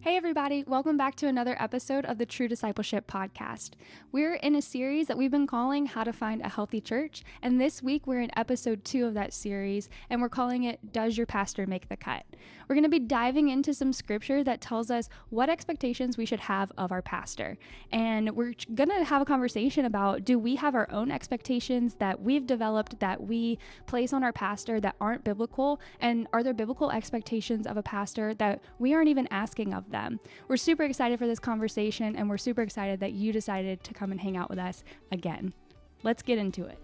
Hey everybody, welcome back to another episode of the True Discipleship podcast. We're in a series that we've been calling How to Find a Healthy Church, and this week we're in episode 2 of that series, and we're calling it Does Your Pastor Make the Cut? We're going to be diving into some scripture that tells us what expectations we should have of our pastor, and we're going to have a conversation about, do we have our own expectations that we've developed that we place on our pastor that aren't biblical, and are there biblical expectations of a pastor that we aren't even asking of them? We're super excited for this conversation, and we're super excited that you decided to come and hang out with us again. Let's get into it.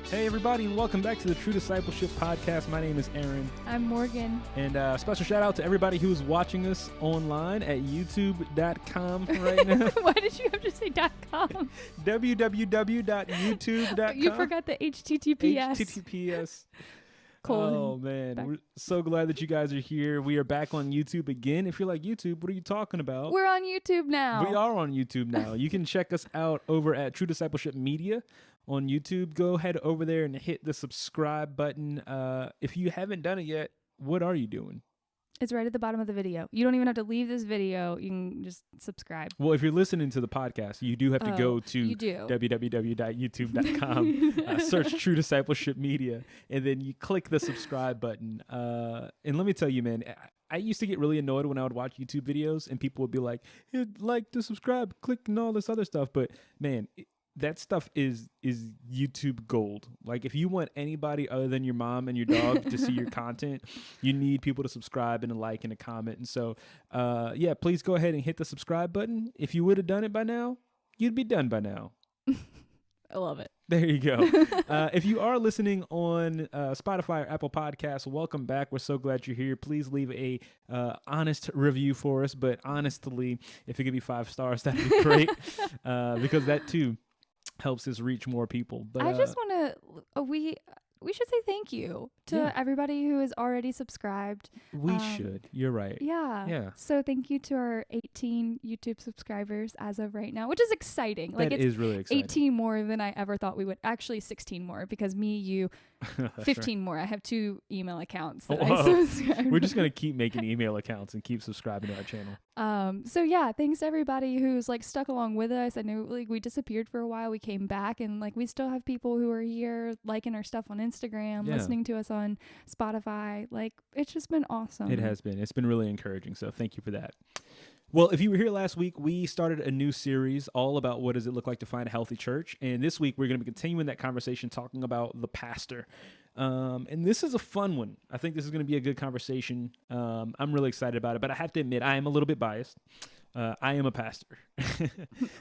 Hey everybody, and welcome back to the True Discipleship podcast. My name is Aaron. I'm Morgan. And special shout out to everybody who is watching us online at youtube.com right now. Why did you have to say .com? www.youtube.com. You forgot the HTTPS. HTTPS. Colon. Oh man, we're so glad that you guys are here. We are back on YouTube again. If you're like, YouTube, what are you talking about? We're on YouTube now. We are on YouTube now. You can check us out over at True Discipleship Media on YouTube. Go head over there and hit the subscribe button. If you haven't done it yet, what are you doing? It's right at the bottom of the video. You don't even have to leave this video. You can just subscribe. Well, if you're listening to the podcast, you do have to go to www.youtube.com, search True Discipleship Media, and then you click the subscribe button. And let me tell you, man, I used to get really annoyed when I would watch YouTube videos and people would be like, hey, like to subscribe, click and all this other stuff. But man, that stuff is YouTube gold. Like, if you want anybody other than your mom and your dog to see your content, you need people to subscribe and a like and a comment. And so, yeah, please go ahead and hit the subscribe button. If you would have done it by now, you'd be done by now. I love it. There you go. If you are listening on Spotify or Apple Podcasts, welcome back. We're so glad you're here. Please leave a honest review for us, but honestly, if it could be 5 stars, that'd be great, because that too helps us reach more people. But I just want to, we should say thank you to everybody who is already subscribed. We should. You're right. Yeah. So thank you to our 18 YouTube subscribers as of right now, which is exciting. Like, that is really exciting. 18 more than I ever thought we would. Actually, 16 more, because me, you, 15 more. I have 2 email accounts that I subscribe. We're just going to keep making email accounts and keep subscribing to our channel. So yeah, thanks to everybody who's like stuck along with us. I know, like, we disappeared for a while. We came back, and like, we still have people who are here liking our stuff on Instagram, listening to us on Spotify. Like, it's just been awesome. It has been. It's been really encouraging. So thank you for that. Well, if you were here last week, we started a new series all about what does it look like to find a healthy church. And this week, we're going to be continuing that conversation, talking about the pastor. And this is a fun one. I think this is going to be a good conversation. I'm really excited about it, but I have to admit, I am a little bit biased. I am a pastor.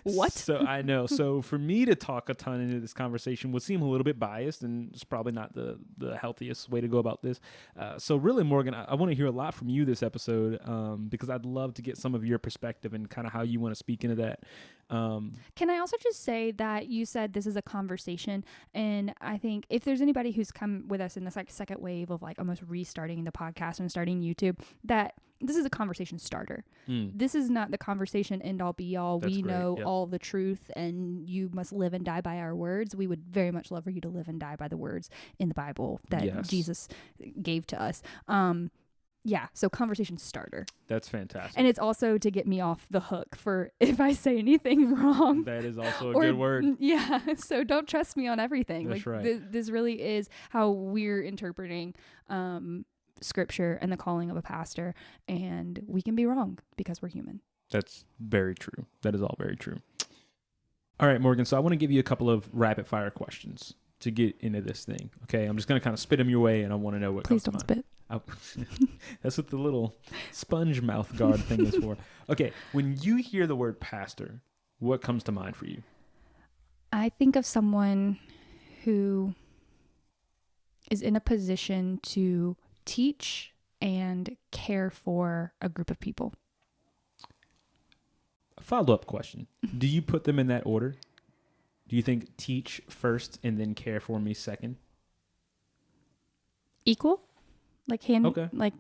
What? So I know. So for me to talk a ton into this conversation would seem a little bit biased, and it's probably not the healthiest way to go about this. So really, Morgan, I want to hear a lot from you this episode, because I'd love to get some of your perspective and kind of how you want to speak into that. Can I also just say that you said this is a conversation, and I think if there's anybody who's come with us in this like second wave of like almost restarting the podcast and starting YouTube, that this is a conversation starter. This is not the conversation end all be all. That's we great. know Yep. all the truth, and you must live and die by our words. We would very much love for you to live and die by the words in the Bible that Jesus gave to us. Yeah, so conversation starter. That's fantastic. And it's also to get me off the hook for if I say anything wrong. That is also a good word. Yeah, so don't trust me on everything. That's like, right. This really is how we're interpreting scripture and the calling of a pastor, and we can be wrong because we're human. That's very true. That is all very true. All right, Morgan, so I want to give you a couple of rapid fire questions to get into this thing. Okay, I'm just going to kind of spit them your way, and I want to know what Please comes don't to mind. spit. That's what the little sponge mouth guard thing is for. Okay, when you hear the word pastor, what comes to mind for you? I think of someone who is in a position to teach and care for a group of people. A follow-up question. Do you put them in that order? Do you think teach first and then care for me second? Equal? Like Okay. like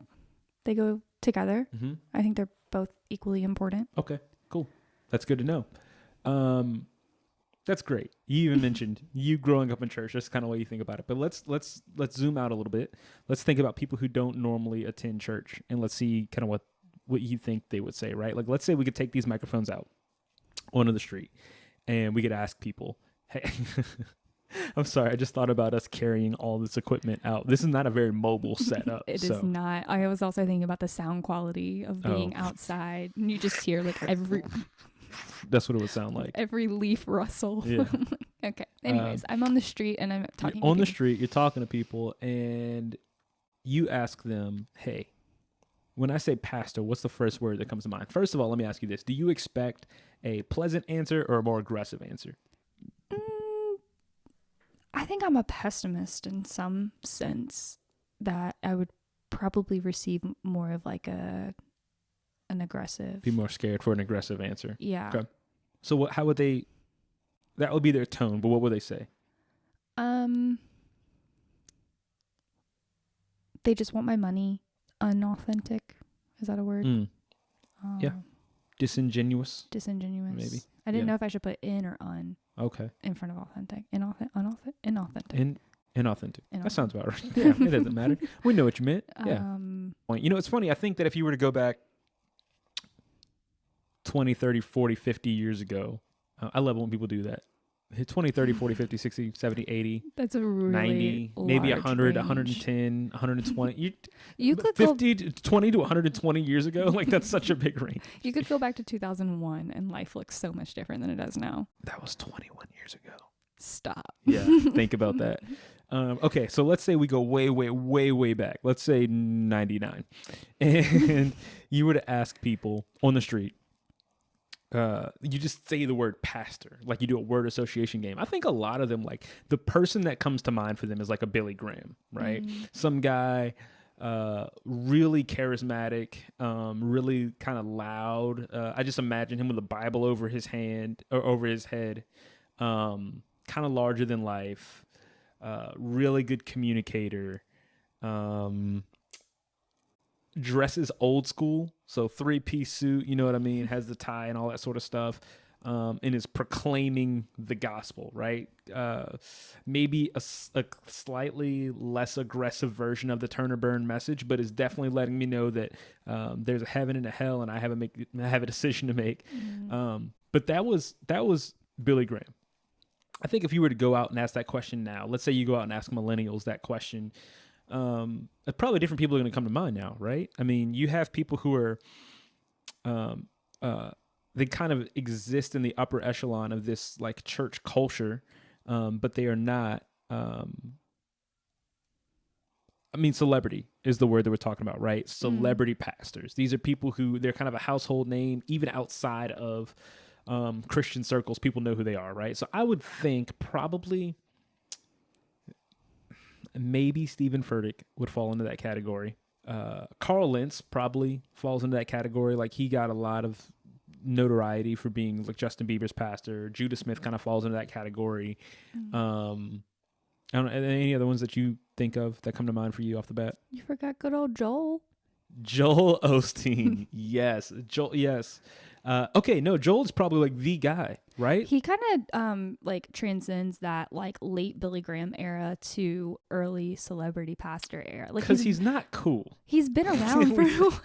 they go together. Mm-hmm. I think they're both equally important. Okay, cool. That's good to know. That's great. You even mentioned you growing up in church. That's kind of the way you think about it. But let's zoom out a little bit. Let's think about people who don't normally attend church, and let's see kind of what you think they would say, right? Like, let's say we could take these microphones out onto the street, and we could ask people, hey, I'm sorry, I just thought about us carrying all this equipment out. This is not a very mobile setup. It is not. I was also thinking about the sound quality of being outside, and you just hear like every... That's what it would sound like. Every leaf rustle. Yeah. Okay. Anyways, I'm on the street and I'm talking on the street, you're talking to people, and you ask them, hey, when I say pastor, what's the first word that comes to mind? First of all, let me ask you this. Do you expect a pleasant answer or a more aggressive answer? I think I'm a pessimist in some sense, that I would probably receive more of like an aggressive. Be more scared for an aggressive answer. Yeah. Okay. So how would they, that would be their tone, but what would they say? They just want my money. Unauthentic. Is that a word? Yeah. Disingenuous. Disingenuous. Maybe. I didn't know if I should put in or un. Okay. In front of authentic. Inauthentic. Inauthentic. That sounds about right. Yeah, it doesn't matter. We know what you meant. Yeah. You know, it's funny. I think that if you were to go back 20, 30, 40, 50 years ago, I love when people do that. 20, 30, 40, 50, 60, 70, 80. That's a really 90, maybe 100, range. 110, 120. You could 50 to 20 to 120 years ago. Like, that's such a big range. You could go back to 2001 and life looks so much different than it does now. That was 21 years ago. Stop. Yeah, think about that. Okay, so let's say we go way, way, way, way back. Let's say 99. And you were to ask people on the street, you just say the word pastor, like you do a word association game. I think a lot of them, like the person that comes to mind for them is like a Billy Graham, right? Some guy, really charismatic, really kind of loud. I just imagine him with a Bible over his hand or over his head, kind of larger than life, really good communicator, dresses old school, so 3-piece suit, you know what I mean, has the tie and all that sort of stuff, and is proclaiming the gospel, right? Maybe a slightly less aggressive version of the turn or burn message, but is definitely letting me know that there's a heaven and a hell, and I have a decision to make. But that was Billy Graham. I think if you were to go out and ask that question now, let's say you go out and ask millennials that question, probably different people are going to come to mind now, right? I mean, you have people who are, they kind of exist in the upper echelon of this like church culture, but they are not, I mean, celebrity is the word that we're talking about, right? Celebrity pastors. These are people who they're kind of a household name, even outside of Christian circles. People know who they are, right? So I would think probably maybe Stephen Furtick would fall into that category. Carl Lentz probably falls into that category. Like, he got a lot of notoriety for being like Justin Bieber's pastor. Judah Smith kind of falls into that category. I don't know, any other ones that you think of that come to mind for you off the bat? You forgot good old Joel. Joel Osteen. Yes. Joel. Yes. Okay. No, Joel's probably like the guy, right? He kind of like transcends that like late Billy Graham era to early celebrity pastor era. Like, because he's not cool. He's been around for.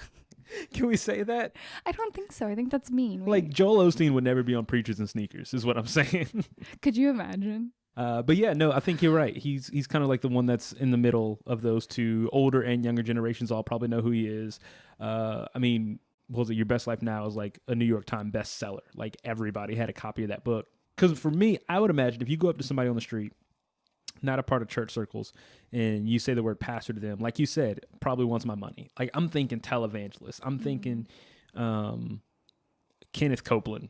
Can we say that? I don't think so. I think that's mean. Like, Joel Osteen would never be on Preachers and Sneakers, is what I'm saying. Could you imagine? But yeah, no, I think you're right. He's kind of like the one that's in the middle of those two. Older and younger generations all probably know who he is. I mean, what was it? Your Best Life Now is like a New York Times bestseller. Like, everybody had a copy of that book. Because for me, I would imagine if you go up to somebody on the street, not a part of church circles, and you say the word pastor to them, like you said, probably wants my money. Like, I'm thinking televangelist. I'm thinking Kenneth Copeland,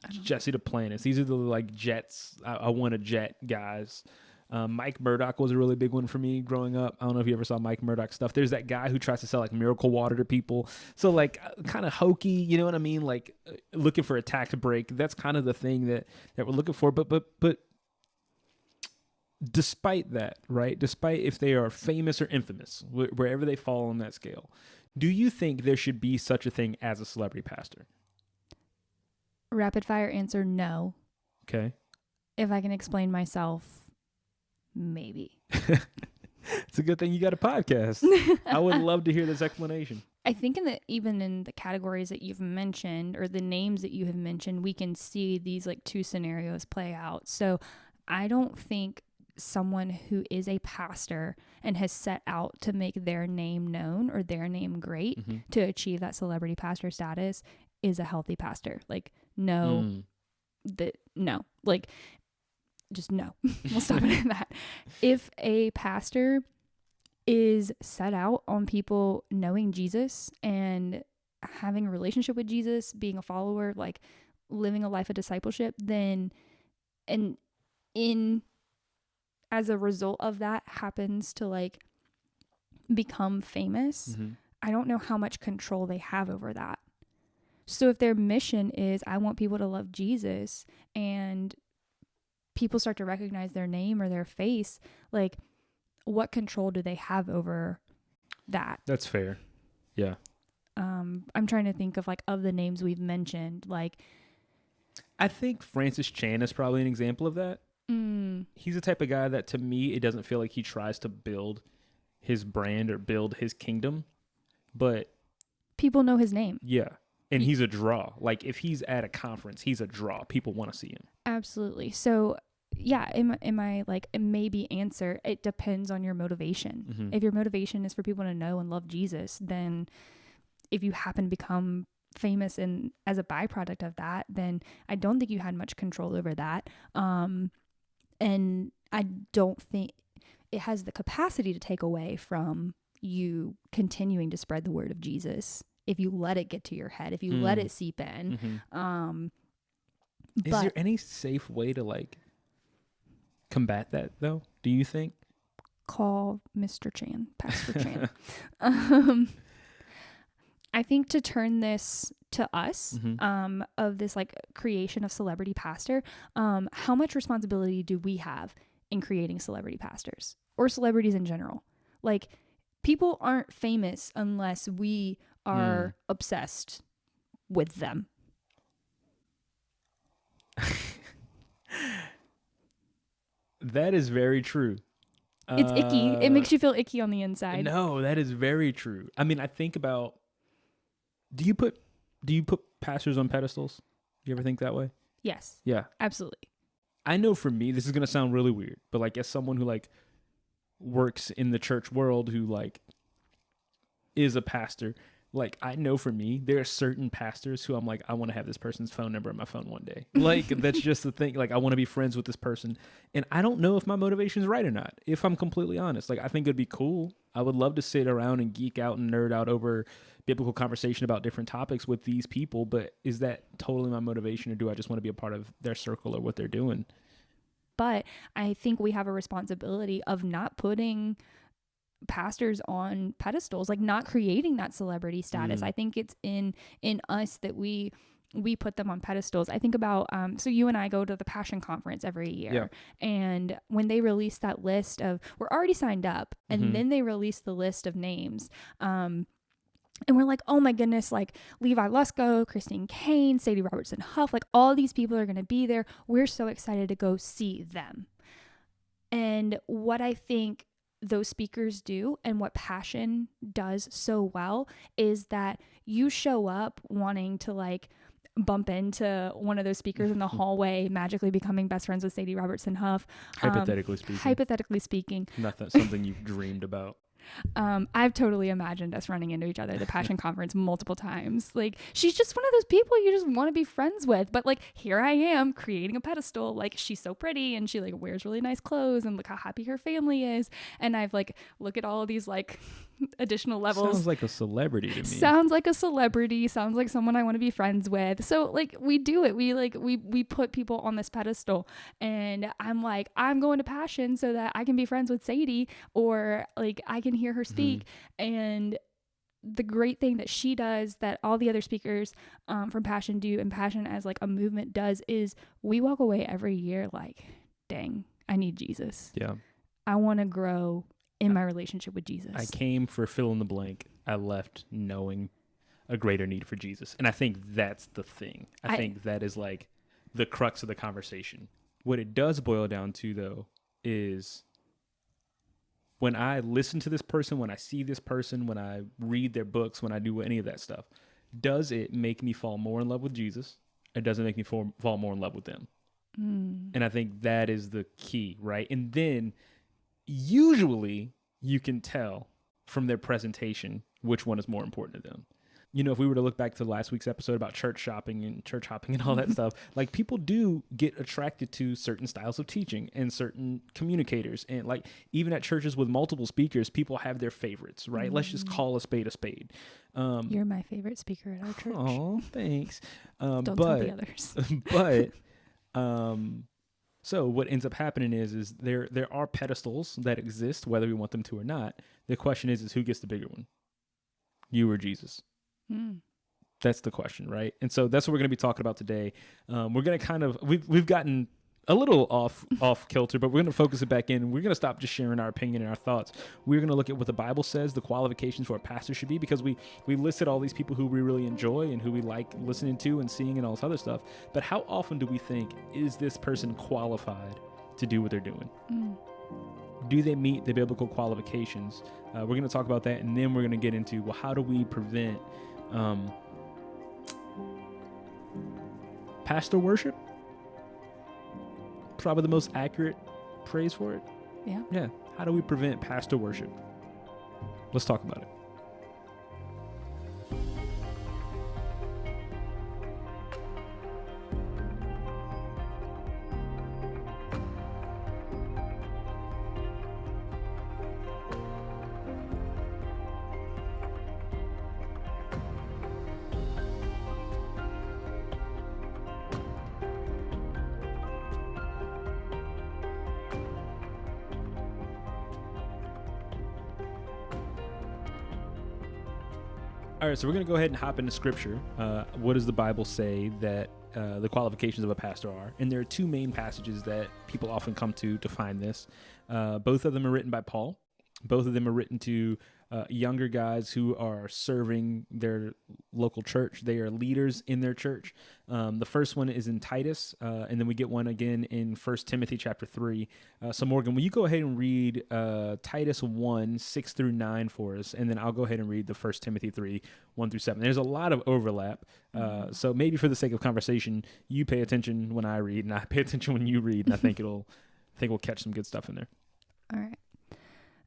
Jesse Duplantis. These are the like jets. I want a jet guys. Mike Murdoch was a really big one for me growing up. I don't know if you ever saw Mike Murdoch stuff. There's that guy who tries to sell like miracle water to people. So like kind of hokey, you know what I mean? Like looking for a tax break. That's kind of the thing that we're looking for. But despite that, right? Despite if they are famous or infamous, wherever they fall on that scale, Do you think there should be such a thing as a celebrity pastor? Rapid fire answer, no. Okay. If I can explain myself, maybe. It's a good thing you got a podcast. I would love to hear this explanation. I think even in the categories that you've mentioned or the names that you have mentioned, we can see these like two scenarios play out. So I don't think someone who is a pastor and has set out to make their name known or their name great to achieve that celebrity pastor status is a healthy pastor. Like, no, like, just no. We'll stop it at that. If a pastor is set out on people knowing Jesus and having a relationship with Jesus, being a follower, like living a life of discipleship, then as a result of that happens to like become famous, I don't know how much control they have over that. So if their mission is, I want people to love Jesus, and people start to recognize their name or their face, like, what control do they have over that? That's fair. Yeah. I'm trying to think of like of the names we've mentioned. Like, I think Francis Chan is probably an example of that. He's the type of guy that, to me, it doesn't feel like he tries to build his brand or build his kingdom, but people know his name. Yeah. And he's a draw. Like, if he's at a conference, he's a draw. People want to see him. Absolutely. So yeah, am I like, maybe answer, it depends on your motivation. If your motivation is for people to know and love Jesus, then if you happen to become famous and as a byproduct of that, then I don't think you had much control over that. And I don't think it has the capacity to take away from you continuing to spread the word of Jesus if you let it get to your head, if you let it seep in. Is there any safe way to like combat that though, do you think? Call Mr. Chan, Pastor Chan. I think to turn this to us, of this like creation of celebrity pastor, how much responsibility do we have in creating celebrity pastors or celebrities in general? Like, people aren't famous unless we are obsessed with them. That is very true. It's icky. It makes you feel icky on the inside. No, that is very true. I mean, I think about, do you put pastors on pedestals? Do you ever think that way? Yes. Yeah. Absolutely. I know for me, this is going to sound really weird, but like, as someone who like works in the church world, who like is a pastor, like, I know for me, there are certain pastors who I'm like, I want to have this person's phone number in my phone one day. Like, that's just the thing. Like, I want to be friends with this person. And I don't know if my motivation is right or not, if I'm completely honest. Like, I think it'd be cool. I would love to sit around and geek out and nerd out over biblical conversation about different topics with these people. But is that totally my motivation, or do I just want to be a part of their circle or what they're doing? But I think we have a responsibility of not putting pastors on pedestals, like not creating that celebrity status. I think it's in us that we put them on pedestals. I think about, so you and I go to the Passion Conference every year, and when they release that list of, we're already signed up, and then they release the list of names, and we're like, oh my goodness, like Levi Lusko, Christine Kane, Sadie Robertson Huff, like all these people are going to be there. We're so excited to go see them. And what I think those speakers do, and what Passion does so well, is that you show up wanting to like bump into one of those speakers in the hallway, magically becoming best friends with Sadie Robertson Huff. Hypothetically speaking. Nothing, something you've dreamed about. I've totally imagined us running into each other at the Passion Conference multiple times. Like, she's just one of those people you just want to be friends with. But like, here I am creating a pedestal. Like, she's so pretty, and she like wears really nice clothes, and look how happy her family is. And I've like, look at all of these like additional levels. Sounds like a celebrity to me. Sounds like a celebrity. Sounds like someone I want to be friends with. So like, we do it. We put people on this pedestal, and I'm like, I'm going to Passion so that I can be friends with Sadie, or like I can hear her speak. And the great thing that she does, that all the other speakers from Passion do, and Passion as like a movement does, is we walk away every year like, dang, I need Jesus. Yeah. I want to grow in my relationship with Jesus. I came for fill in the blank. I left knowing a greater need for Jesus. And I think that's the thing. I think that is like the crux of the conversation. What it does boil down to, though, is when I listen to this person, when I see this person, when I read their books, when I do any of that stuff, does it make me fall more in love with Jesus? Or does it make me fall more in love with them? And I think that is the key, right? And then usually you can tell from their presentation which one is more important to them. You know, if we were to look back to last week's episode about church hopping and all that stuff, like people do get attracted to certain styles of teaching and certain communicators. And like even at churches with multiple speakers, people have their favorites, right? Let's just call a spade a spade. You're my favorite speaker at our church. Oh, thanks. Don't tell the others. So what ends up happening is there are pedestals that exist, whether we want them to or not. The question is who gets the bigger one? You or Jesus? That's the question, right? And so that's what we're going to be talking about today. We're going to kind of we've gotten a little off kilter, but we're going to focus it back in. We're going to stop just sharing our opinion and our thoughts. We're going to look at what the Bible says the qualifications for a pastor should be, because we listed all these people who we really enjoy and who we like listening to and seeing and all this other stuff. But how often do we think, is this person qualified to do what they're doing? Do they meet the biblical qualifications? We're going to talk about that, and then we're going to get into, well, how do we prevent pastor worship? Probably the most accurate praise for it. Yeah. How do we prevent pastor worship? Let's talk about it. All right, so we're going to go ahead and hop into scripture. What does the Bible say that the qualifications of a pastor are? And there are two main passages that people often come to find this. Both of them are written by Paul. Both of them are written to younger guys who are serving their local church. They are leaders in their church. The first one is in Titus, and then we get one again in 1 Timothy chapter 3. So Morgan, will you go ahead and read Titus 1, 6 through 9 for us, and then I'll go ahead and read the 1 Timothy 3, 1 through 7. There's a lot of overlap, so maybe for the sake of conversation, you pay attention when I read, and I pay attention when you read, and I think we'll catch some good stuff in there. All right.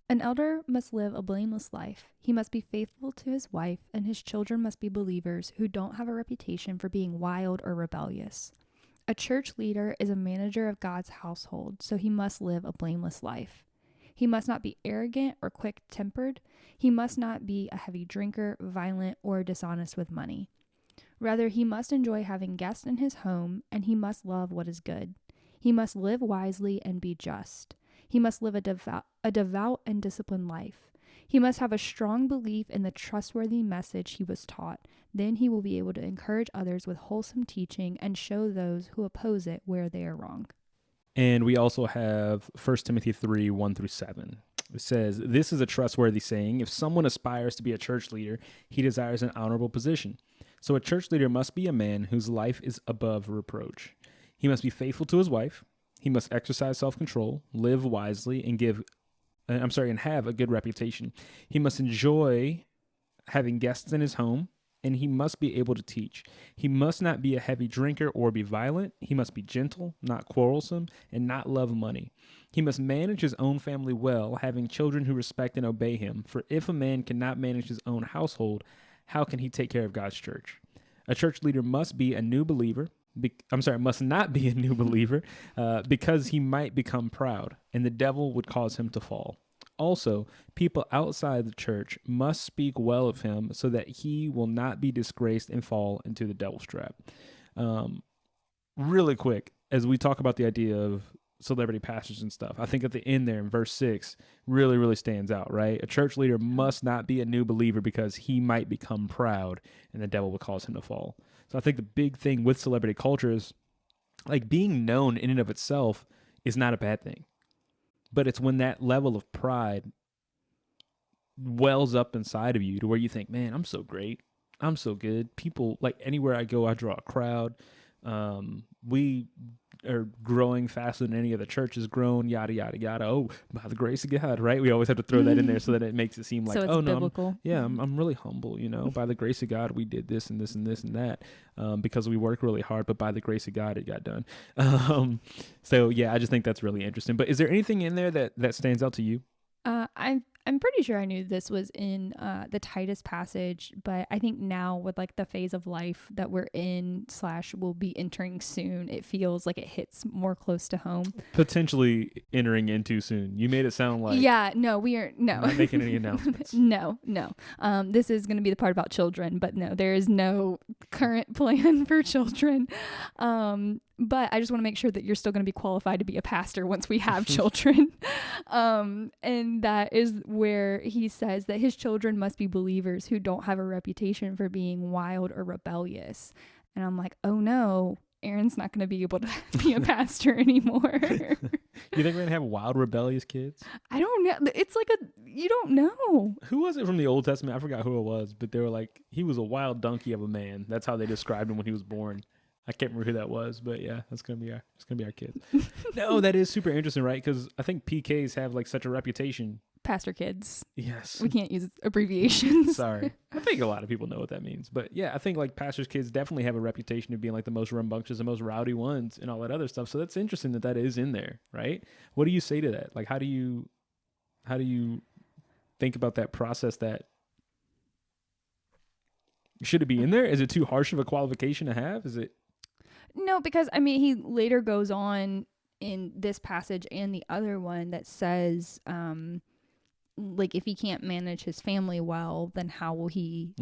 An elder must live a blameless life. He must be faithful to his wife, and his children must be believers who don't have a reputation for being wild or rebellious. A church leader is a manager of God's household, so he must live a blameless life. He must not be arrogant or quick-tempered. He must not be a heavy drinker, violent, or dishonest with money. Rather, he must enjoy having guests in his home, and he must love what is good. He must live wisely and be just. He must live a devout and disciplined life. He must have a strong belief in the trustworthy message he was taught. Then he will be able to encourage others with wholesome teaching and show those who oppose it where they are wrong. And we also have 1 Timothy 3, 1 through 7. It says, "This is a trustworthy saying. If someone aspires to be a church leader, he desires an honorable position. So a church leader must be a man whose life is above reproach. He must be faithful to his wife. He must exercise self-control, live wisely, and have a good reputation. He must enjoy having guests in his home, and he must be able to teach. He must not be a heavy drinker or be violent. He must be gentle, not quarrelsome, and not love money. He must manage his own family well, having children who respect and obey him. For if a man cannot manage his own household, how can he take care of God's church? A church leader must be a new believer. Must not be a new believer because he might become proud, and the devil would cause him to fall. Also, people outside the church must speak well of him so that he will not be disgraced and fall into the devil's trap." Really quick, as we talk about the idea of celebrity pastors and stuff, I think at the end there in verse 6 really, really stands out, right? A church leader must not be a new believer because he might become proud and the devil will cause him to fall. So I think the big thing with celebrity culture is like being known in and of itself is not a bad thing, but it's when that level of pride wells up inside of you to where you think, man, I'm so great. I'm so good. People, like, anywhere I go, I draw a crowd. We are growing faster than any other church has grown, yada, yada, yada. Oh, by the grace of God, right? We always have to throw that in there so that it makes it seem like, So it's oh, no, biblical. I'm really humble, you know. By the grace of God, we did this and this and this and that because we work really hard, but by the grace of God, it got done. So, yeah, I just think that's really interesting. But is there anything in there that stands out to you? I'm pretty sure I knew this was in the Titus passage, but I think now with like the phase of life that we're in / will be entering soon, it feels like it hits more close to home. Potentially entering into soon. You made it sound like we are not making any announcements. No. This is going to be the part about children, but no, there is no current plan for children. But I just want to make sure that you're still going to be qualified to be a pastor once we have children. And that is where he says that his children must be believers who don't have a reputation for being wild or rebellious. And I'm like, oh no, Aaron's not going to be able to be a pastor anymore. You think we're going to have wild, rebellious kids? I don't know. It's like you don't know. Who was it from the Old Testament? I forgot who it was, but they were like, he was a wild donkey of a man. That's how they described him when he was born. I can't remember who that was, but yeah, it's gonna be our kid. No, that is super interesting, right? Because I think PKs have like such a reputation. Pastor kids. Yes. We can't use abbreviations. Sorry. I think a lot of people know what that means. But yeah, I think like pastors' kids definitely have a reputation of being like the most rambunctious and most rowdy ones and all that other stuff. So that's interesting that is in there, right? What do you say to that? Like, how do you think about that process? That should it be in there? Is it too harsh of a qualification to have? Is it? No, because I mean, he later goes on in this passage and the other one that says, like, if he can't manage his family well, then how will he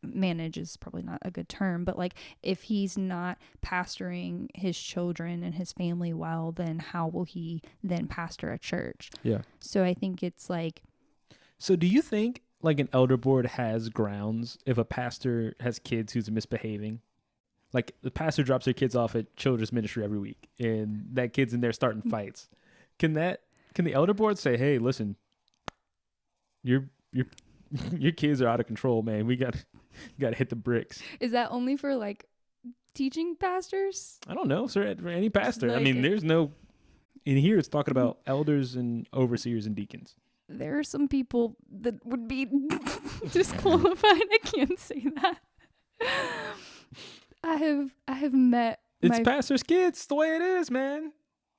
manage is probably not a good term, but like, if he's not pastoring his children and his family well, then how will he then pastor a church? Yeah. So I think it's like. So do you think like an elder board has grounds if a pastor has kids who's misbehaving? Like the pastor drops their kids off at children's ministry every week and that kid's in there starting fights. Can the elder board say, hey, listen, your kids are out of control, man. We got to hit the bricks. Is that only for like teaching pastors? I don't know, sir. For any pastor. Like, I mean, there's no, in here it's talking about elders and overseers and deacons. There are some people that would be disqualified. I can't say that. I have met. It's pastors' kids. The way it is, man.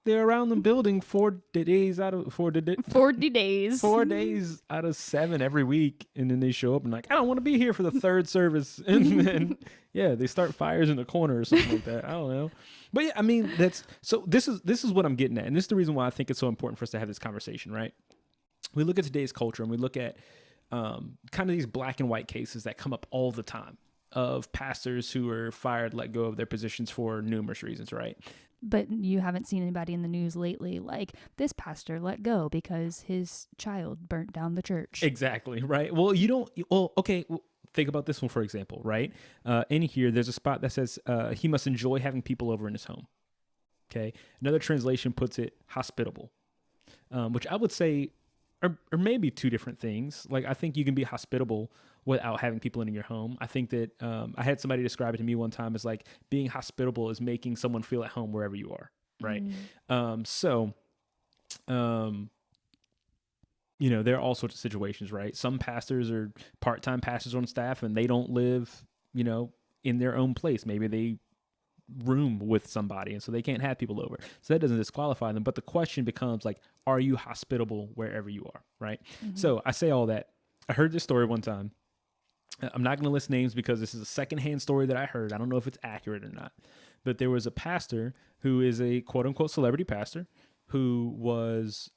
They're around the building 4 days out of 40 days. 4 days out of 7 every week, and then they show up and like, I don't want to be here for the third service, and then they start fires in the corner or something like that. I don't know, but yeah, I mean that's so. This is what I'm getting at, and this is the reason why I think it's so important for us to have this conversation, right? We look at today's culture and we look at kind of these black and white cases that come up all the time of pastors who are fired, let go of their positions for numerous reasons, right? But you haven't seen anybody in the news lately like this pastor let go because his child burnt down the church. Exactly, right? Well, you don't. Well, okay. Well, think about this one, for example, right? In here, there's a spot that says he must enjoy having people over in his home. Okay. Another translation puts it hospitable, which I would say are maybe two different things. Like, I think you can be hospitable without having people in your home. I think that I had somebody describe it to me one time as like being hospitable is making someone feel at home wherever you are, right? You know, there are all sorts of situations, right? Some pastors are part-time pastors on staff and they don't live, you know, in their own place. Maybe they room with somebody and so they can't have people over. So that doesn't disqualify them. But the question becomes like, are you hospitable wherever you are, right? So I say all that. I heard this story one time. I'm not going to list names because this is a secondhand story that I heard. I don't know if it's accurate or not. But there was a pastor who is a quote-unquote celebrity pastor who was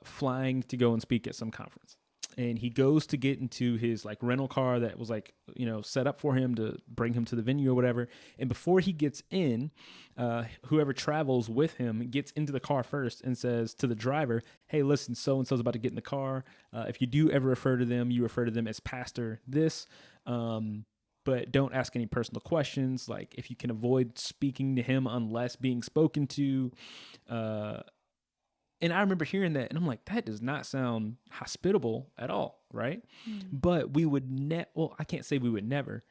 flying to go and speak at some conference. And he goes to get into his like rental car that was like, you know, set up for him to bring him to the venue or whatever. And before he gets in, whoever travels with him gets into the car first and says to the driver, hey, listen, so-and-so's about to get in the car. If you do ever refer to them, you refer to them as Pastor this. But don't ask any personal questions. Like if you can avoid speaking to him unless being spoken to, And I remember hearing that, and I'm like, that does not sound hospitable at all, right? But we would well, I can't say we would never,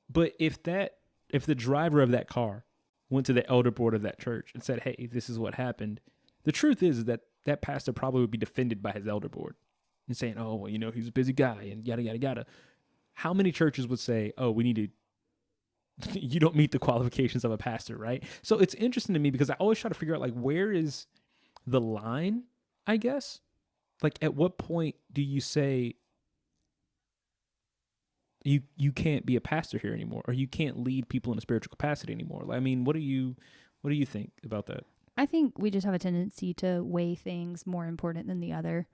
but if the driver of that car went to the elder board of that church and said, hey, this is what happened, the truth is that that pastor probably would be defended by his elder board and saying, oh, well, you know, he's a busy guy and yada, yada, yada. How many churches would say, oh, we need to, you don't meet the qualifications of a pastor, right? So it's interesting to me because I always try to figure out, like, where is the line, I guess? Like, at what point do you say you can't be a pastor here anymore, or you can't lead people in a spiritual capacity anymore? I mean, what do you think about that? I think we just have a tendency to weigh things more important than the other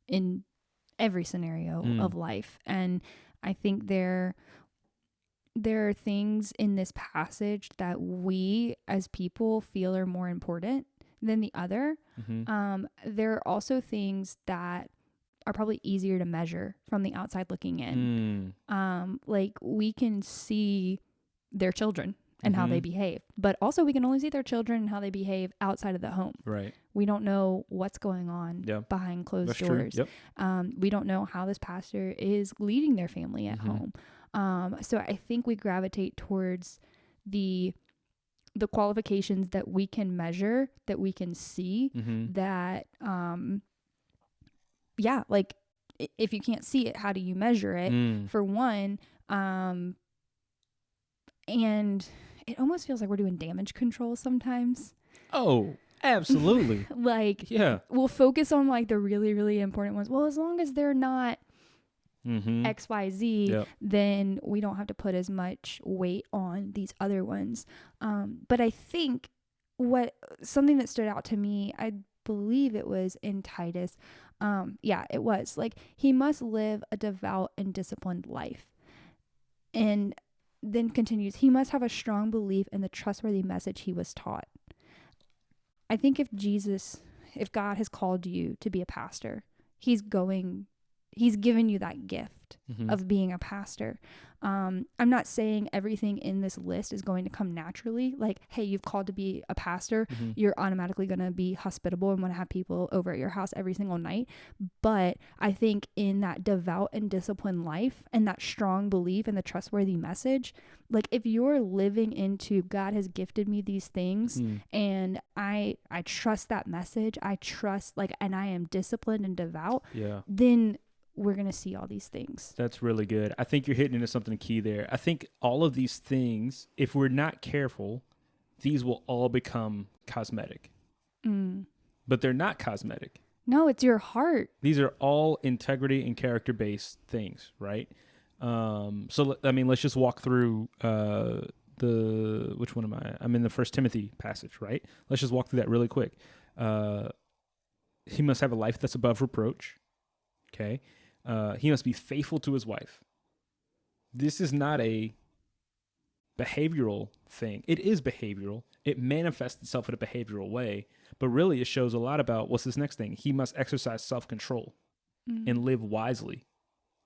in every scenario of life. And I think there are things in this passage that we as people feel are more important than the other. There are also things that are probably easier to measure from the outside looking in. Like, we can see their children and how they behave, but also we can only see their children and how they behave outside of the home. Right. We don't know what's going on behind closed That's doors. True. Yep. We don't know how this pastor is leading their family at home. So I think we gravitate towards the qualifications that we can measure, that we can see, that, like, if you can't see it, how do you measure it, for one? And it almost feels like we're doing damage control sometimes. Oh, absolutely. Like, we'll focus on, like, the really, really important ones. Well, as long as they're not XYZ, then we don't have to put as much weight on these other ones. But I think something that stood out to me, I believe it was in Titus. It was like, he must live a devout and disciplined life. And then continues, he must have a strong belief in the trustworthy message he was taught. I think if God has called you to be a pastor, he's given you that gift of being a pastor. I'm not saying everything in this list is going to come naturally. Like, hey, you've called to be a pastor, you're automatically going to be hospitable and want to have people over at your house every single night. But I think in that devout and disciplined life and that strong belief and the trustworthy message, like, if you're living into, God has gifted me these things and I trust that message, and I am disciplined and devout, then we're going to see all these things. That's really good. I think you're hitting into something key there. I think all of these things, if we're not careful, these will all become cosmetic. But they're not cosmetic. No, it's your heart. These are all integrity and character-based things, right? So, I mean, let's just walk through which one am I? I'm in the 1 Timothy passage, right? Let's just walk through that really quick. He must have a life that's above reproach. Okay. He must be faithful to his wife. This is not a behavioral thing. It is behavioral. It manifests itself in a behavioral way, but really it shows a lot about what's this next thing. He must exercise self-control and live wisely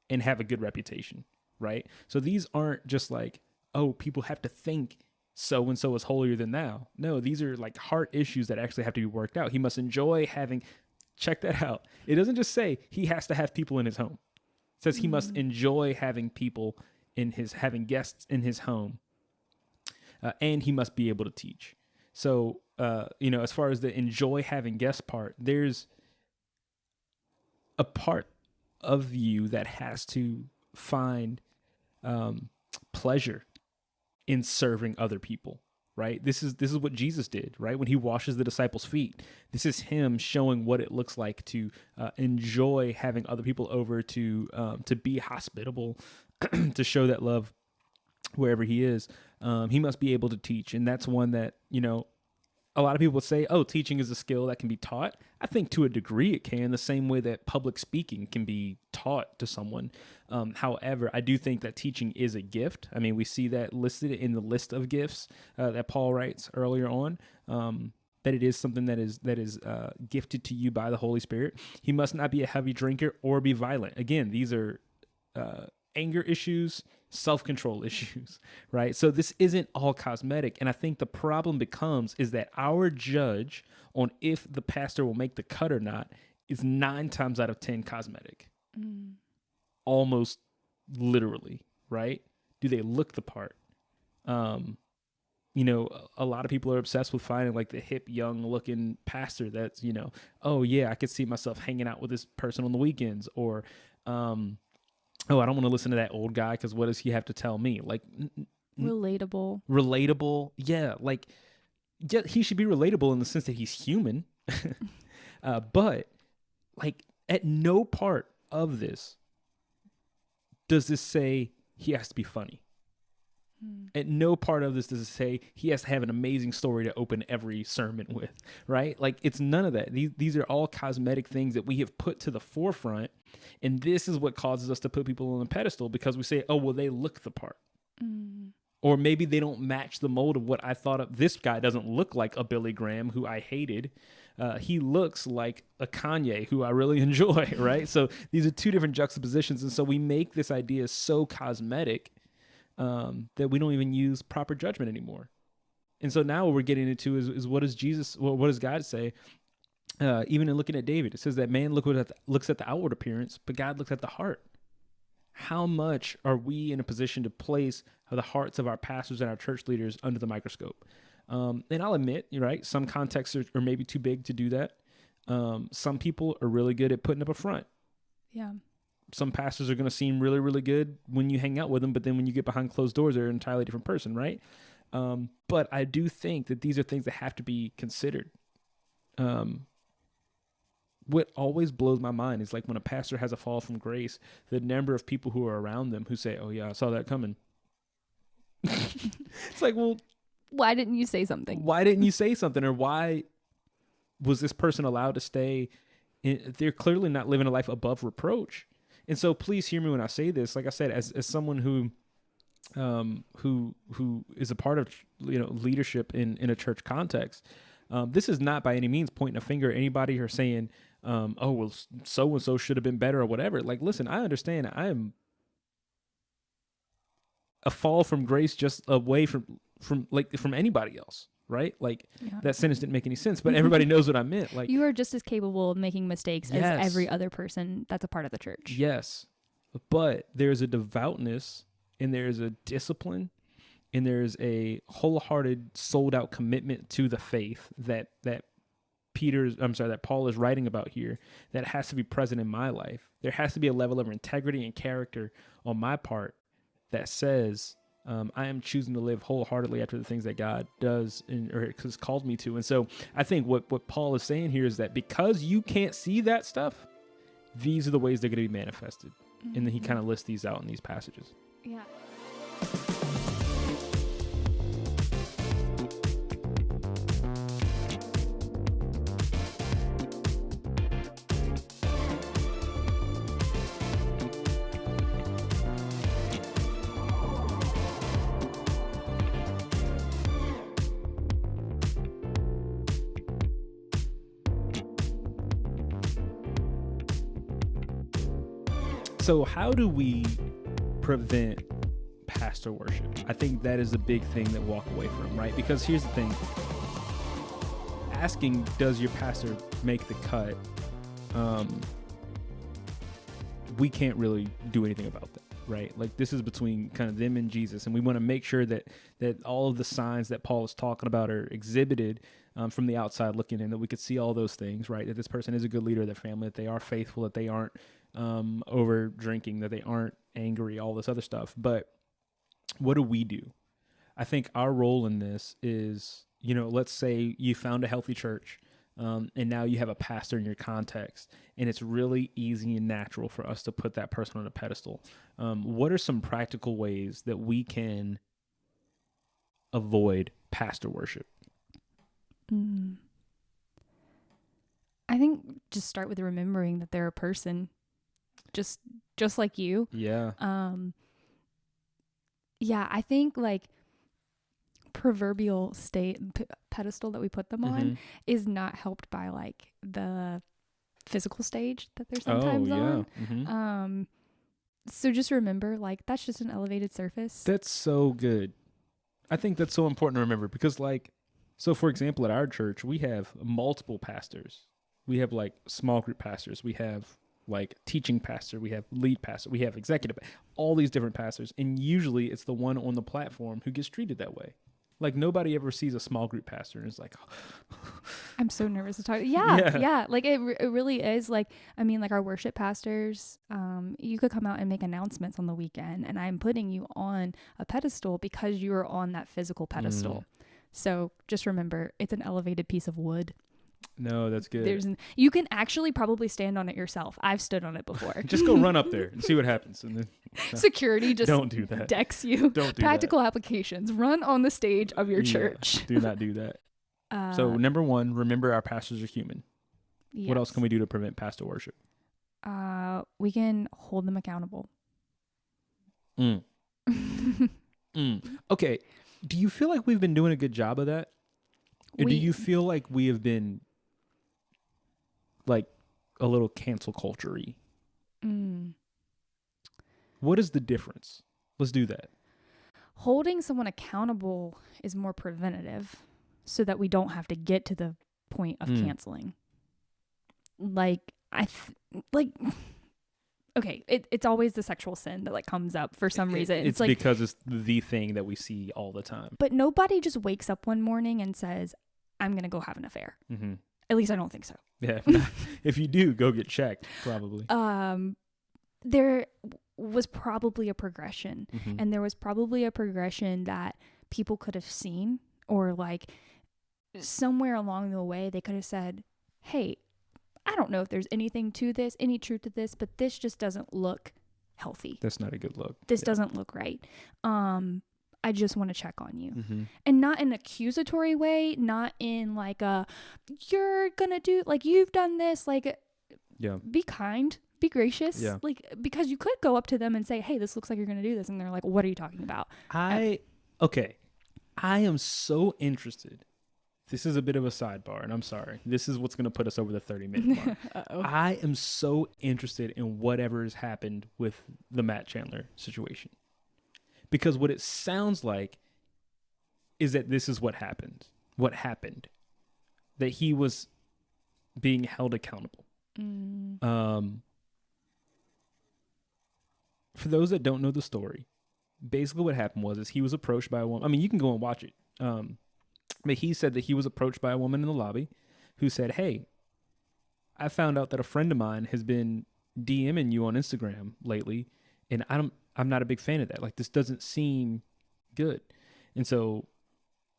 and have a good reputation, right? So these aren't just like, oh, people have to think so-and-so is holier than thou. No, these are like heart issues that actually have to be worked out. He must enjoy having... Check that out. It doesn't just say he has to have people in his home. It says he must enjoy having people having guests in his home. And he must be able to teach. So, as far as the enjoy having guests part, there's a part of you that has to find pleasure in serving other people. Right? This is what Jesus did, right? When he washes the disciples' feet, this is him showing what it looks like to enjoy having other people over, to be hospitable, to show that love wherever he is. He must be able to teach. And that's one that, a lot of people say, oh, teaching is a skill that can be taught. I think to a degree it can, the same way that public speaking can be taught to someone. However, I do think that teaching is a gift. I mean, we see that listed in the list of gifts that Paul writes earlier on, that it is something that is gifted to you by the Holy Spirit. He must not be a heavy drinker or be violent. Again, these are anger issues, self-control issues, right? So this isn't all cosmetic. And I think the problem is that our judge on if the pastor will make the cut or not is 9 times out of 10 cosmetic. Almost literally, right? Do they look the part? You know, a lot of people are obsessed with finding like the hip, young looking pastor that's, you know, oh yeah, I could see myself hanging out with this person on the weekends, or, oh, I don't want to listen to that old guy because what does he have to tell me? Like, relatable. Yeah. Like, yeah, he should be relatable in the sense that he's human. But like at no part of this does this say he has to be funny. At no part of this does it say he has to have an amazing story to open every sermon with, right? Like, it's none of that. These are all cosmetic things that we have put to the forefront. And this is what causes us to put people on a pedestal, because we say, oh, well, they look the part. Or maybe they don't match the mold of what I thought of. This guy doesn't look like a Billy Graham, who I hated. He looks like a Kanye, who I really enjoy, right? So these are two different juxtapositions. And so we make this idea so cosmetic that we don't even use proper judgment anymore. And so now what we're getting into is what does God say? Even in looking at David, it says that man looks at the outward appearance, but God looks at the heart. How much are we in a position to place the hearts of our pastors and our church leaders under the microscope? And I'll admit, you're right, some contexts are maybe too big to do that. Some people are really good at putting up a front. Yeah. Some pastors are going to seem really, really good when you hang out with them, but then when you get behind closed doors, they're an entirely different person, right? But I do think that these are things that have to be considered. What always blows my mind is like when a pastor has a fall from grace, the number of people who are around them who say, oh yeah, I saw that coming. It's like, well, why didn't you say something? Or why was this person allowed to stay they're clearly not living a life above reproach. And so please hear me when I say this. Like I said, as someone who is a part of, you know, leadership in a church context, this is not by any means pointing a finger at anybody or saying, oh, well, so-and-so should have been better or whatever. Like, listen, I understand I am a fall from grace just away from anybody else, right? Like, that sentence didn't make any sense, but everybody knows what I meant. Like, you are just as capable of making mistakes as every other person that's a part of the church. Yes, but there's a devoutness and there's a discipline and there's a wholehearted, sold-out commitment to the faith that Paul is writing about here that has to be present in my life. There has to be a level of integrity and character on my part that says I am choosing to live wholeheartedly after the things that God does or has called me to. And so I think what Paul is saying here is that because you can't see that stuff, these are the ways they're going to be manifested. Mm-hmm. And then he kind of lists these out in these passages. Yeah. So how do we prevent pastor worship? I think that is the big thing that walk away from, right? Because here's the thing. Asking, does your pastor make the cut? We can't really do anything about that, right? Like, this is between kind of them and Jesus. And we want to make sure that all of the signs that Paul is talking about are exhibited from the outside looking in, that we could see all those things, right? That this person is a good leader of their family, that they are faithful, that they aren't over drinking, that they aren't angry, all this other stuff. But what do we do? I think our role in this is, you know, let's say you found a healthy church and now you have a pastor in your context, and it's really easy and natural for us to put that person on a pedestal. What are some practical ways that we can avoid pastor worship? I think just start with remembering that they're a person just like you. Yeah. Yeah, I think like proverbial pedestal that we put them on is not helped by like the physical stage that they're sometimes on. So just remember, like, that's just an elevated surface. That's so good. I think that's so important to remember because, like, so for example, at our church, we have multiple pastors. We have like small group pastors. We have like teaching pastor. We have lead pastor. We have executive, all these different pastors. And usually it's the one on the platform who gets treated that way. Like nobody ever sees a small group pastor and is like, I'm so nervous to talk. Yeah. Like it really is. Like, I mean, like our worship pastors, you could come out and make announcements on the weekend, and I'm putting you on a pedestal because you are on that physical pedestal. So just remember, it's an elevated piece of wood. No, that's good. You can actually probably stand on it yourself. I've stood on it before. Just go run up there and see what happens. And then security just don't do that. Decks you. Don't do Practical that. Applications. Run on the stage of your church. Do not do that. So number one, remember our pastors are human. Yes. What else can we do to prevent pastor worship? We can hold them accountable. Okay. Do you feel like we've been doing a good job of that? Or do you feel like we have been like a little cancel culture-y? What is the difference? Let's do that. Holding someone accountable is more preventative so that we don't have to get to the point of canceling. Okay, it's always the sexual sin that like comes up for some reason. It's like, because it's the thing that we see all the time. But nobody just wakes up one morning and says, I'm going to go have an affair. Mm-hmm. At least I don't think so. Yeah. If you do, go get checked, probably. There was probably a progression. Mm-hmm. And there was probably a progression that people could have seen, or like somewhere along the way, they could have said, hey, I don't know if there's anything to this, any truth to this, but this just doesn't look healthy. That's not a good look. This doesn't look right. I just want to check on you. Mm-hmm. And not in an accusatory way, not in like you're gonna do, like, you've done this, like, be kind, be gracious. Yeah. Like, because you could go up to them and say, hey, this looks like you're gonna do this. And they're like, what are you talking about? Okay. I am so interested. This is a bit of a sidebar, and I'm sorry. This is what's going to put us over the 30-minute mark. I am so interested in whatever has happened with the Matt Chandler situation. Because what it sounds like is that this is what happened. What happened. That he was being held accountable. For those that don't know the story, basically what happened was he was approached by a woman. I mean, you can go and watch it. But he said that he was approached by a woman in the lobby who said, hey, I found out that a friend of mine has been DMing you on Instagram lately, and I'm not a big fan of that. Like, this doesn't seem good. And so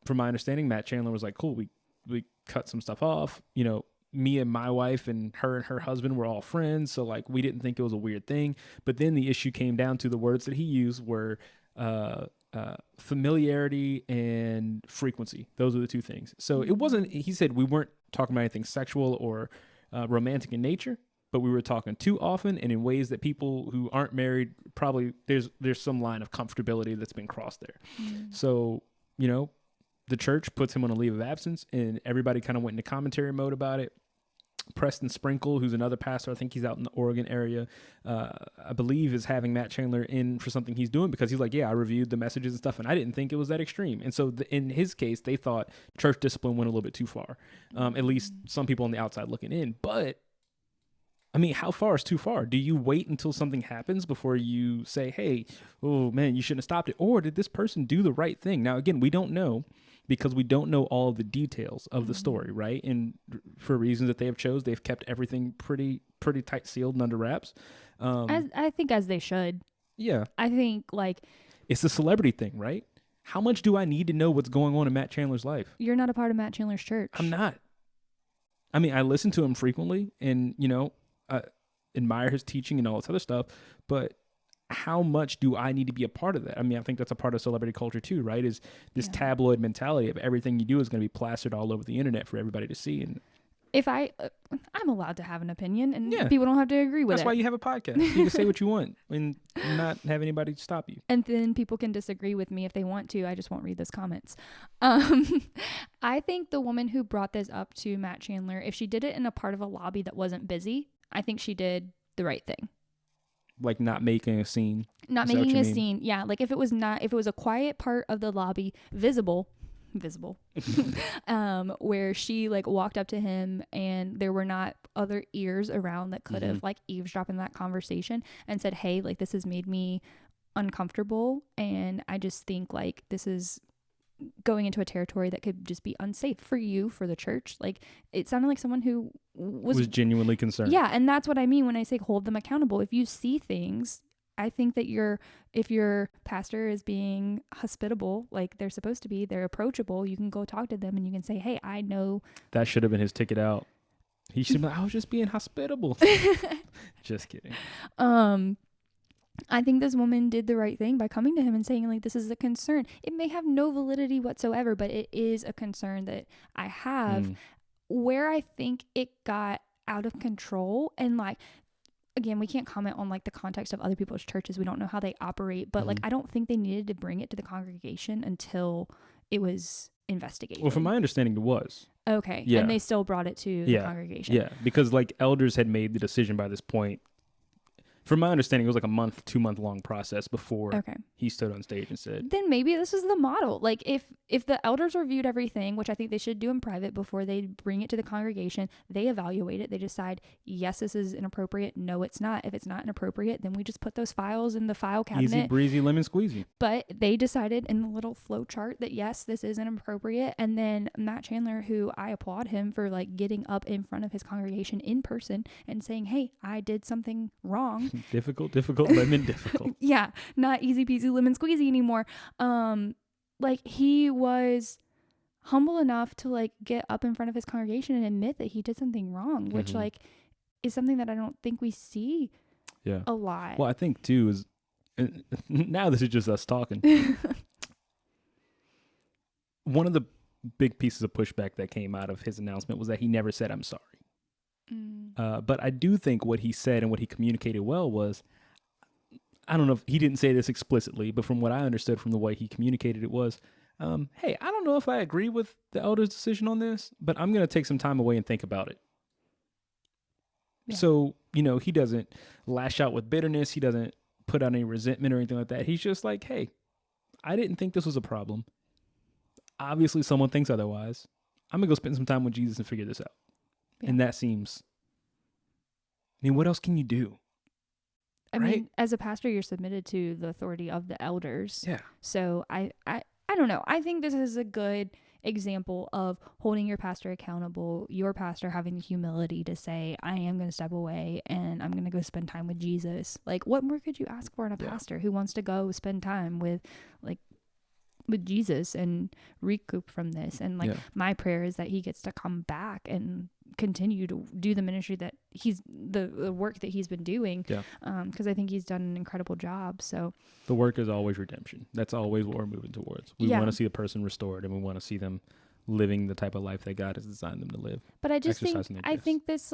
from my understanding, Matt Chandler was like, cool, we cut some stuff off. You know, me and my wife and her husband were all friends. So like, we didn't think it was a weird thing. But then the issue came down to the words that he used were, familiarity and frequency. Those are the two things. So it wasn't, he said we weren't talking about anything sexual or romantic in nature, but we were talking too often and in ways that people who aren't married, probably there's some line of comfortability that's been crossed there. So, you know, the church puts him on a leave of absence, and everybody kind of went into commentary mode about it. Preston Sprinkle, who's another pastor, I think he's out in the Oregon area, I believe is having Matt Chandler in for something he's doing, because he's like, yeah, I reviewed the messages and stuff, and I didn't think it was that extreme. And so in his case, they thought church discipline went a little bit too far, at least some people on the outside looking in. But, I mean, how far is too far? Do you wait until something happens before you say, hey, oh, man, you shouldn't have stopped it? Or did this person do the right thing? Now, again, we don't know, because we don't know all of the details of the story, right? And for reasons that they have chose, they've kept everything pretty tight sealed and under wraps. I think as they should. Yeah. I think, like, it's the celebrity thing, right? How much do I need to know what's going on in Matt Chandler's life? You're not a part of Matt Chandler's church. I'm not. I mean, I listen to him frequently, and, you know, I admire his teaching and all this other stuff, but how much do I need to be a part of that? I mean, I think that's a part of celebrity culture too, right? Is this tabloid mentality of everything you do is going to be plastered all over the internet for everybody to see. And if I'm allowed to have an opinion, and people don't have to agree with it. That's why you have a podcast. You can say what you want and not have anybody stop you. And then people can disagree with me if they want to. I just won't read those comments. I think the woman who brought this up to Matt Chandler, if she did it in a part of a lobby that wasn't busy, I think she did the right thing. Like not making a scene. Not Is that what making you a mean? scene. Yeah, like if it was a quiet part of the lobby, visible, where she like walked up to him and there were not other ears around that could have like eavesdropped in that conversation and said, hey, like this has made me uncomfortable and I just think like this is going into a territory that could just be unsafe for you, for the church. Like it sounded like someone who was genuinely concerned. Yeah, and that's what I mean when I say hold them accountable. If you see things, I think that if your pastor is being hospitable, like they're supposed to be, they're approachable, you can go talk to them and you can say, hey, I know. That should have been his ticket out. He should have been like, I was just being hospitable. Just kidding. I think this woman did the right thing by coming to him and saying, like, this is a concern. It may have no validity whatsoever, but it is a concern that I have. Where I think it got out of control, and like, again, we can't comment on like the context of other people's churches. We don't know how they operate, but like, I don't think they needed to bring it to the congregation until it was investigated. Well, from my understanding, it was. Okay. Yeah. And they still brought it to the congregation. Yeah, because like elders had made the decision by this point. From my understanding, it was like a 2-month long process before he stood on stage and said. Then maybe this is the model. Like if the elders reviewed everything, which I think they should do in private before they bring it to the congregation, they evaluate it. They decide, yes, this is inappropriate. No, it's not. If it's not inappropriate, then we just put those files in the file cabinet. Easy breezy lemon squeezy. But they decided in the little flow chart that yes, this is inappropriate. And then Matt Chandler, who I applaud him for like getting up in front of his congregation in person and saying, hey, I did something wrong. Difficult, lemon, difficult. Yeah, not easy peasy lemon squeezy anymore. Like he was humble enough to like get up in front of his congregation and admit that he did something wrong, which like is something that I don't think we see a lot. Well, I think too is now this is just us talking. One of the big pieces of pushback that came out of his announcement was that he never said, I'm sorry. But I do think what he said and what he communicated well was, I don't know if he didn't say this explicitly, but from what I understood from the way he communicated it was, hey, I don't know if I agree with the elders' decision on this, but I'm going to take some time away and think about it. Yeah. So, he doesn't lash out with bitterness. He doesn't put out any resentment or anything like that. He's just like, hey, I didn't think this was a problem. Obviously, someone thinks otherwise. I'm going to go spend some time with Jesus and figure this out. Yeah. And that seems, what else can you do? I mean, as a pastor, you're submitted to the authority of the elders. Yeah. So I don't know. I think this is a good example of holding your pastor accountable, your pastor having the humility to say, I am going to step away and I'm going to go spend time with Jesus. Like, what more could you ask for in a pastor who wants to go spend time with Jesus and recoup from this? And my prayer is that he gets to come back and continue to do the ministry that he's the work that he's been doing. Because I think he's done an incredible job. So the work is always redemption. That's always what we're moving towards. We want to see a person restored, and we want to see them living the type of life that God has designed them to live. But I just think this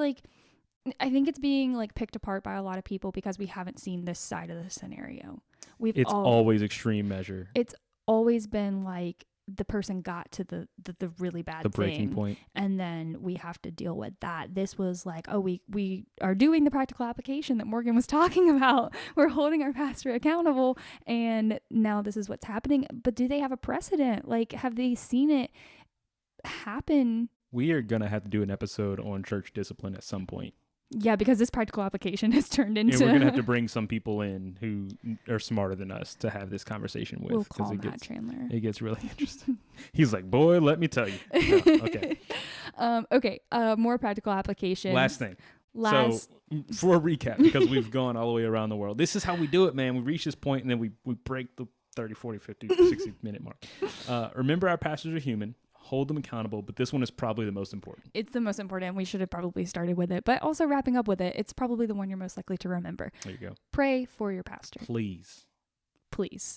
I think it's being like picked apart by a lot of people because we haven't seen this side of the scenario. It's always extreme measure. It's always been like the person got to the really bad the breaking point, and then we have to deal with that. This was like, oh, we are doing the practical application that Morgan was talking about. We're holding our pastor accountable, and now this is what's happening. But do they have a precedent? Like, have they seen it happen? We are gonna have to do an episode on church discipline at some point. Yeah, because this practical application has turned into... And we're going to have to bring some people in who are smarter than us to have this conversation with. We'll call Matt Chandler. It gets really interesting. He's like, boy, let me tell you. No, okay. More practical application. Last thing. So, for a recap, because we've gone all the way around the world, this is how we do it, man. We reach this point and then we break the 30, 40, 50, 60 minute mark. Remember, our pastors are human. Hold them accountable, but this one is probably the most important. It's the most important. We should have probably started with it, but also wrapping up with it, it's probably the one you're most likely to remember. There you go. Pray for your pastor. Please.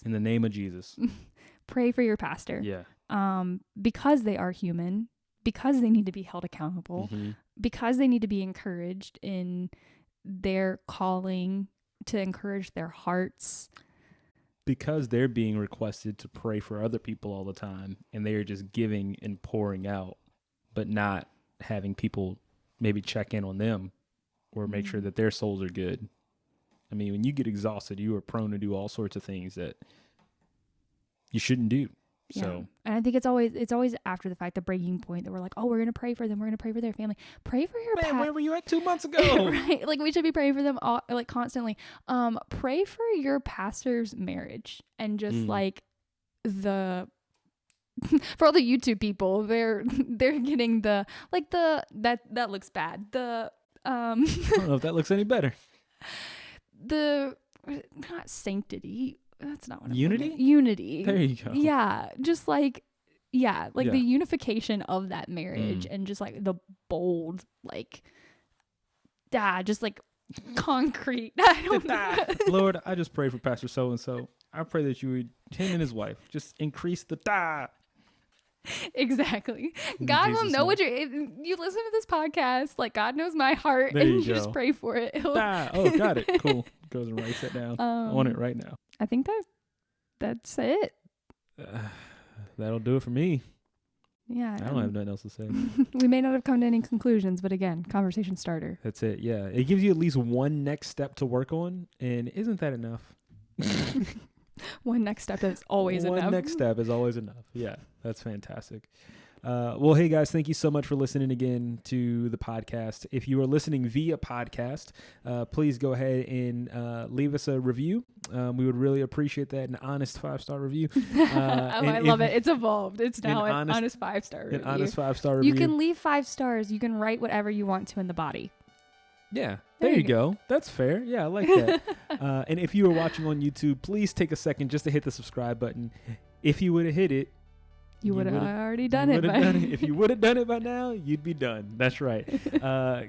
In the name of Jesus. Pray for your pastor. Yeah. Because they are human, because they need to be held accountable, because they need to be encouraged in their calling, to encourage their hearts. Because they're being requested to pray for other people all the time, and they are just giving and pouring out, but not having people maybe check in on them or make sure that their souls are good. I mean, when you get exhausted, you are prone to do all sorts of things that you shouldn't do. Yeah. So, and I think it's always after the fact, the breaking point that we're like, oh, we're going to pray for them. We're going to pray for their family. Pray for your man, where were you at 2 months ago? Right. Like we should be praying for them all, like constantly. Pray for your pastor's marriage and just like for all the YouTube people, they're getting that looks bad. I don't know if that looks any better. Not sanctity. That's not what Unity? Unity. There you go. Yeah. Just the unification of that marriage and just like the bold, just like concrete. I don't know. Lord, I just pray for Pastor so-and-so. I pray that you would, him and his wife, just increase the Exactly. God will know what you listen to this podcast. Like God knows my heart, there and you you just pray for it. Oh, got it. Cool. Goes and writes it down. I want it right now. I think that's it. That'll do it for me. Yeah. I don't have nothing else to say. We may not have come to any conclusions, but again, conversation starter. That's it. Yeah. It gives you at least one next step to work on. And isn't that enough? One next step is always enough. One next step is always enough. Yeah. That's fantastic. Well, hey guys, thank you so much for listening again to the podcast. If you are listening via podcast, please go ahead and leave us a review. We would really appreciate that. An honest 5-star review. I love it. It's evolved. It's now an honest 5-star review. An honest 5-star review. You can leave 5 stars. You can write whatever you want to in the body. Yeah, there you go. That's fair. Yeah, I like that. And if you are watching on YouTube, please take a second just to hit the subscribe button. If you would have hit it, you would have already done it. If you would have done it by now, you'd be done. That's right.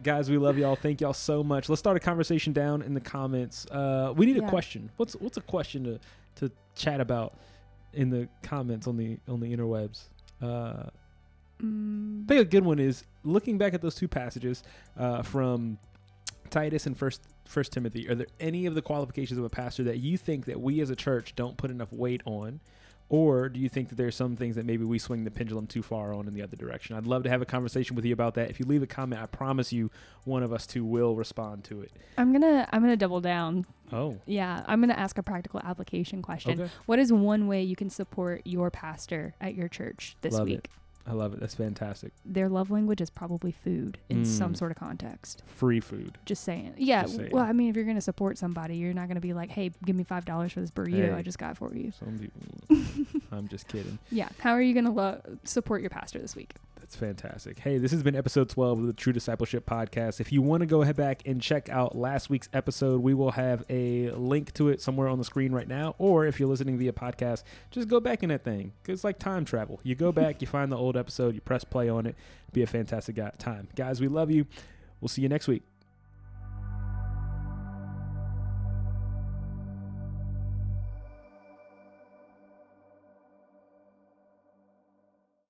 Guys, we love y'all. Thank y'all so much. Let's start a conversation down in the comments. We need a question. What's a question to chat about in the comments on the interwebs? I think a good one is looking back at those 2 passages from Titus and First Timothy. Are there any of the qualifications of a pastor that you think that we as a church don't put enough weight on? Or do you think that there's some things that maybe we swing the pendulum too far on in the other direction? I'd love to have a conversation with you about that. If you leave a comment, I promise you one of us 2 will respond to it. I'm gonna double down. Oh. Yeah, I'm gonna ask a practical application question. Okay. What is one way you can support your pastor at your church this week? I love it. That's fantastic. Their love language is probably food in some sort of context. Free food. Just saying. Yeah. Just saying. Well, I mean, if you're going to support somebody, you're not going to be like, hey, give me $5 for this burrito I just got for you. Some people. I'm just kidding. Yeah. How are you going to support your pastor this week? That's fantastic. Hey, this has been episode 12 of the True Discipleship podcast. If you want to go ahead back and check out last week's episode, we will have a link to it somewhere on the screen right now. Or if you're listening via podcast, just go back in that thing. Because it's like time travel. You go back, you find the old episode, you press play on it. Be a fantastic time. Guys, we love you. We'll see you next week.